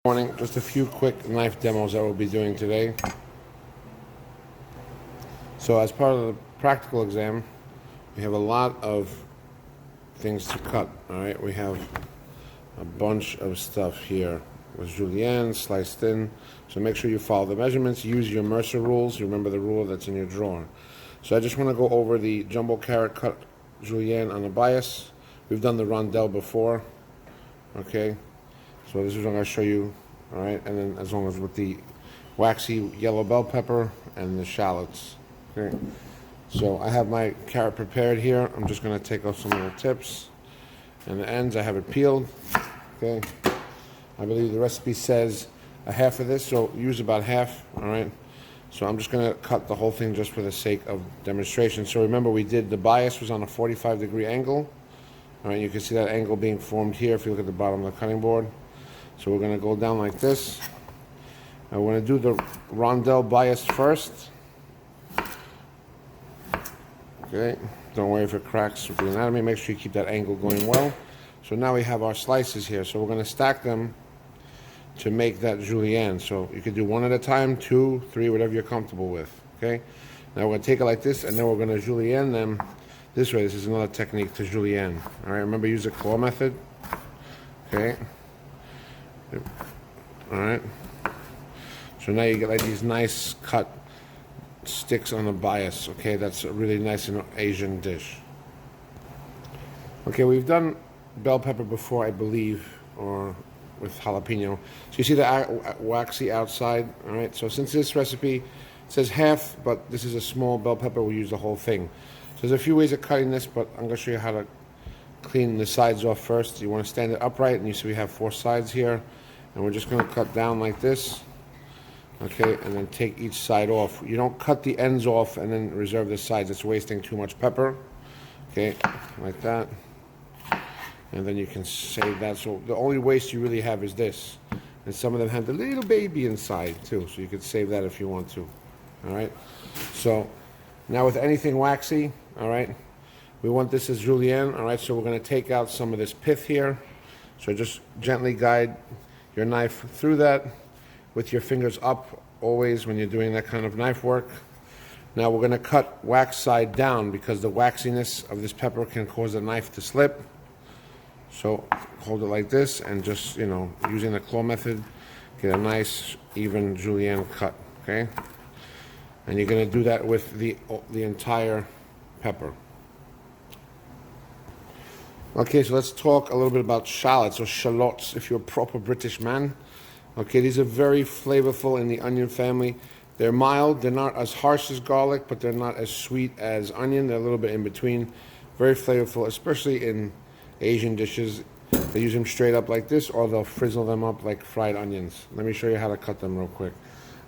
Morning, just a few quick knife demos that we'll be doing today. So as part of the practical exam, we have a lot of things to cut. All right, we have a bunch of stuff here with Julienne sliced in. So make sure you follow the measurements. Use your Mercer rules. Remember the rule that's in your drawer. So I just want to go over the jumbo carrot cut Julienne on the bias. We've done the rondelle before. Okay. So this is what I'm going to show you, all right, and then as long as with the waxy yellow bell pepper and the shallots, okay. So I have my carrot prepared here. I'm just going to take off some of the tips and the ends. I have it peeled, okay. I believe the recipe says a half of this, so use about half, all right. So I'm just going to cut the whole thing just for the sake of demonstration. So remember, we did the bias was on a 45-degree angle, all right. You can see that angle being formed here if you look at the bottom of the cutting board. So we're going to go down like this. And we're going to do the rondelle bias first. Okay, don't worry if it cracks with the anatomy. Make sure you keep that angle going well. So now we have our slices here. So we're going to stack them to make that Julienne. So you can do one at a time, 2, 3, whatever you're comfortable with. Okay, now we're going to take it like this, and then we're going to Julienne them this way. This is another technique to Julienne. All right, remember, use the claw method. Okay. Alright, so now you get like these nice cut sticks on the bias. Okay, that's a really nice and Asian dish. Okay, we've done bell pepper before, I believe, or with jalapeno. So you see the waxy outside. Alright, so since this recipe says half, but this is a small bell pepper, we'll use the whole thing. So there's a few ways of cutting this, but I'm going to show you how to clean the sides off first. You want to stand it upright, and you see we have 4 sides here. And we're just going to cut down like this, okay, and then take each side off. You don't cut the ends off and then reserve the sides. It's wasting too much pepper, okay, like that. And then you can save that. So the only waste you really have is this. And some of them have the little baby inside too, so you could save that if you want to, all right? So now with anything waxy, all right, we want this as Julienne, all right? So we're going to take out some of this pith here. So just gently guide your knife through that with your fingers up always when you're doing that kind of knife work. Now we're going to cut wax side down because the waxiness of this pepper can cause the knife to slip. So hold it like this and just, you know, using the claw method, get a nice even Julienne cut, okay? And you're going to do that with the entire pepper. Okay, so let's talk a little bit about shallots or shallots if you're a proper British man. Okay, these are very flavorful in the onion family. They're mild, they're not as harsh as garlic, but they're not as sweet as onion. They're a little bit in between. Very flavorful, especially in Asian dishes. They use them straight up like this, or they'll frizzle them up like fried onions. Let me show you how to cut them real quick.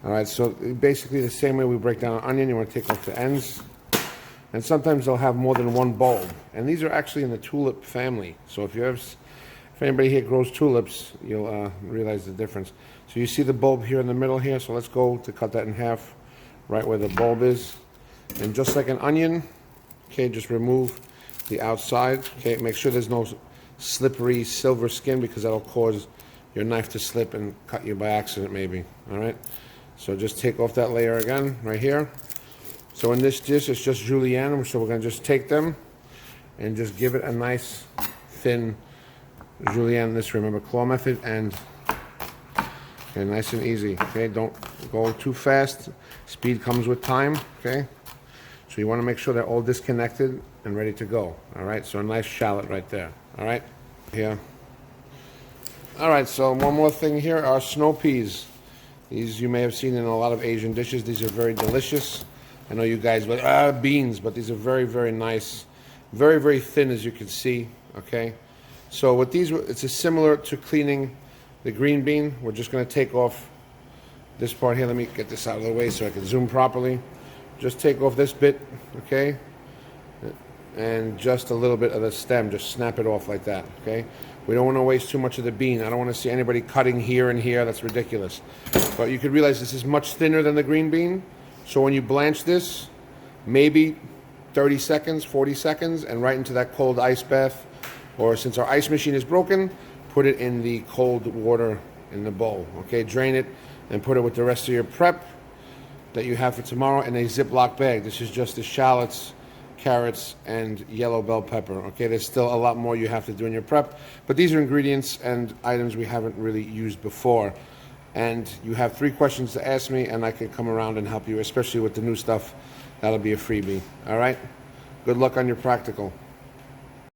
All right, so basically the same way we break down an onion, you want to take off the ends. And sometimes they'll have more than one bulb. And these are actually in the tulip family. So if anybody here grows tulips, you'll realize the difference. So you see the bulb here in the middle here. So let's go to cut that in half right where the bulb is. And just like an onion, okay, just remove the outside. Okay, make sure there's no slippery silver skin because that'll cause your knife to slip and cut you by accident maybe. All right. So just take off that layer again right here. So in this dish, it's just Julienne, so we're going to just take them and just give it a nice, thin Julienne. This, remember, claw method, and okay, nice and easy. Okay, don't go too fast. Speed comes with time, okay? So you want to make sure they're all disconnected and ready to go, all right? So a nice shallot right there, all right? Here. All right, so one more thing here are snow peas. These you may have seen in a lot of Asian dishes. These are very delicious. I know you guys like beans, but these are very, very nice. Very, very thin, as you can see, okay? So with these, it's similar to cleaning the green bean. We're just going to take off this part here. Let me get this out of the way so I can zoom properly. Just take off this bit, okay? And just a little bit of the stem. Just snap it off like that, okay? We don't want to waste too much of the bean. I don't want to see anybody cutting here and here. That's ridiculous. But you could realize this is much thinner than the green bean. So when you blanch this, maybe 30 seconds, 40 seconds, and right into that cold ice bath. Or since our ice machine is broken, put it in the cold water in the bowl. Okay, drain it and put it with the rest of your prep that you have for tomorrow in a Ziploc bag. This is just the shallots, carrots, and yellow bell pepper. Okay, there's still a lot more you have to do in your prep, but these are ingredients and items we haven't really used before. And you have 3 questions to ask me, and I can come around and help you, especially with the new stuff. That'll be a freebie. All right? Good luck on your practical.